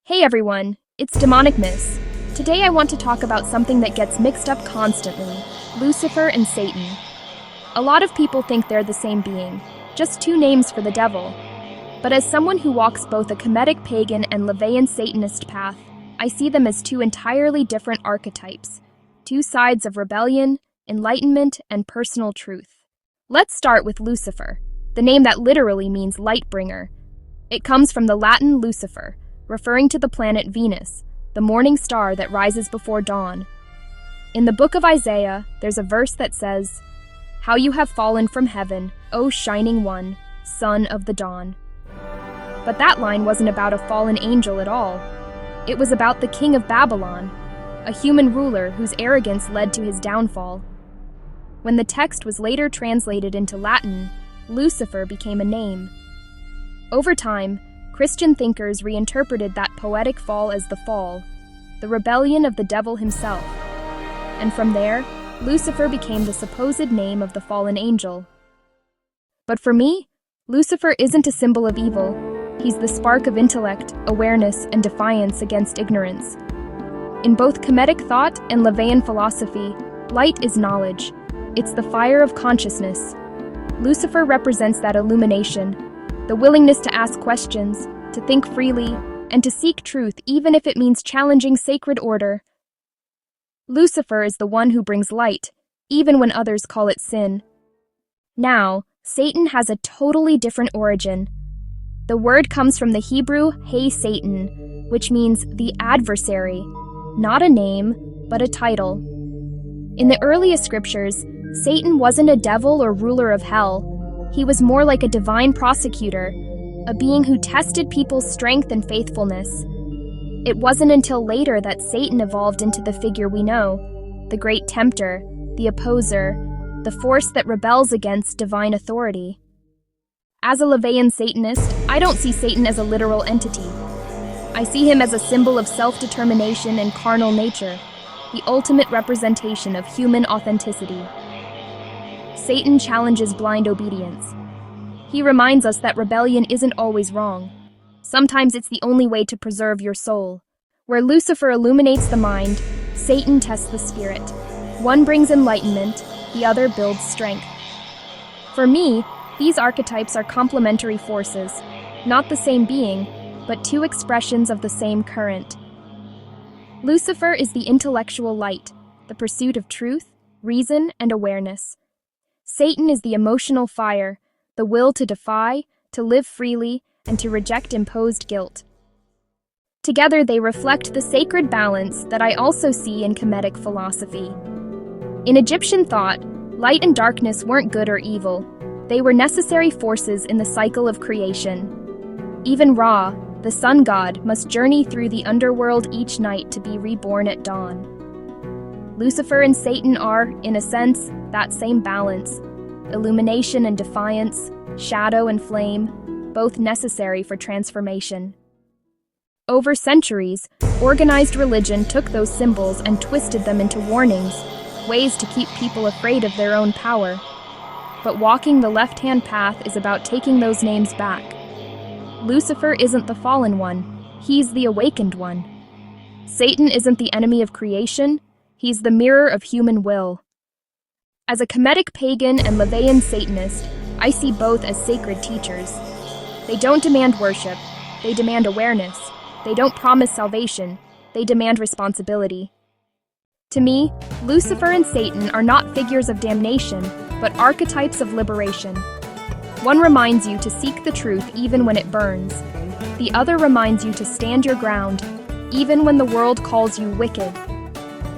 Hey everyone, it's Demonic Miss. Today I want to talk about something that gets mixed up constantly, Lucifer and Satan. A lot of people think they're the same being, just two names for the devil. But as someone who walks both a Kemetic Pagan and LaVeyan Satanist path, I see them as two entirely different archetypes, two sides of rebellion, enlightenment, and personal truth. Let's start with Lucifer, the name that literally means light bringer. It comes from the Latin Lucifer, referring to the planet Venus, the morning star that rises before dawn. In the book of Isaiah, there's a verse that says, "How you have fallen from heaven, O shining one, son of the dawn." But that line wasn't about a fallen angel at all. It was about the king of Babylon, a human ruler whose arrogance led to his downfall. When the text was later translated into Latin, Lucifer became a name. Over time, Christian thinkers reinterpreted that poetic fall as the fall, the rebellion of the devil himself. And from there, Lucifer became the supposed name of the fallen angel. But for me, Lucifer isn't a symbol of evil. He's the spark of intellect, awareness, and defiance against ignorance. In both Kemetic thought and LaVeyan philosophy, light is knowledge. It's the fire of consciousness. Lucifer represents that illumination, the willingness to ask questions, to think freely, and to seek truth even if it means challenging sacred order. Lucifer is the one who brings light, even when others call it sin. Now, Satan has a totally different origin. The word comes from the Hebrew Hey Satan, which means the adversary, not a name, but a title. In the earliest scriptures, Satan wasn't a devil or ruler of hell. He was more like a divine prosecutor, a being who tested people's strength and faithfulness. It wasn't until later that Satan evolved into the figure we know, the great tempter, the opposer, the force that rebels against divine authority. As a LaVeyan Satanist, I don't see Satan as a literal entity. I see him as a symbol of self-determination and carnal nature, the ultimate representation of human authenticity. Satan challenges blind obedience. He reminds us that rebellion isn't always wrong. Sometimes it's the only way to preserve your soul. Where Lucifer illuminates the mind, Satan tests the spirit. One brings enlightenment, the other builds strength. For me, these archetypes are complementary forces, not the same being, but two expressions of the same current. Lucifer is the intellectual light, the pursuit of truth, reason, and awareness. Satan is the emotional fire, the will to defy, to live freely, and to reject imposed guilt. Together they reflect the sacred balance that I also see in Kemetic philosophy. In Egyptian thought, light and darkness weren't good or evil. They were necessary forces in the cycle of creation. Even Ra, the sun god, must journey through the underworld each night to be reborn at dawn. Lucifer and Satan are, in a sense, that same balance. Illumination and defiance, shadow and flame, both necessary for transformation. Over centuries, organized religion took those symbols and twisted them into warnings, ways to keep people afraid of their own power. But walking the left-hand path is about taking those names back. Lucifer isn't the fallen one, he's the awakened one. Satan isn't the enemy of creation, he's the mirror of human will. As a Kemetic Pagan and LaVeyan Satanist, I see both as sacred teachers. They don't demand worship, they demand awareness. They don't promise salvation, they demand responsibility. To me, Lucifer and Satan are not figures of damnation, but archetypes of liberation. One reminds you to seek the truth even when it burns. The other reminds you to stand your ground, even when the world calls you wicked.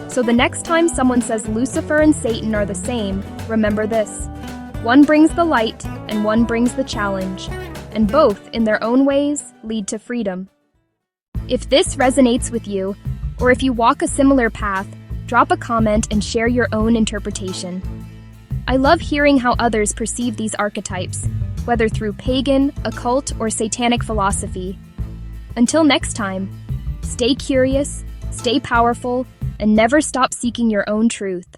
So the next time someone says Lucifer and Satan are the same, remember this. One brings the light, and one brings the challenge, and both, in their own ways, lead to freedom. If this resonates with you, or if you walk a similar path, drop a comment and share your own interpretation. I love hearing how others perceive these archetypes, whether through pagan, occult, or satanic philosophy. Until next time, stay curious, stay powerful, and never stop seeking your own truth.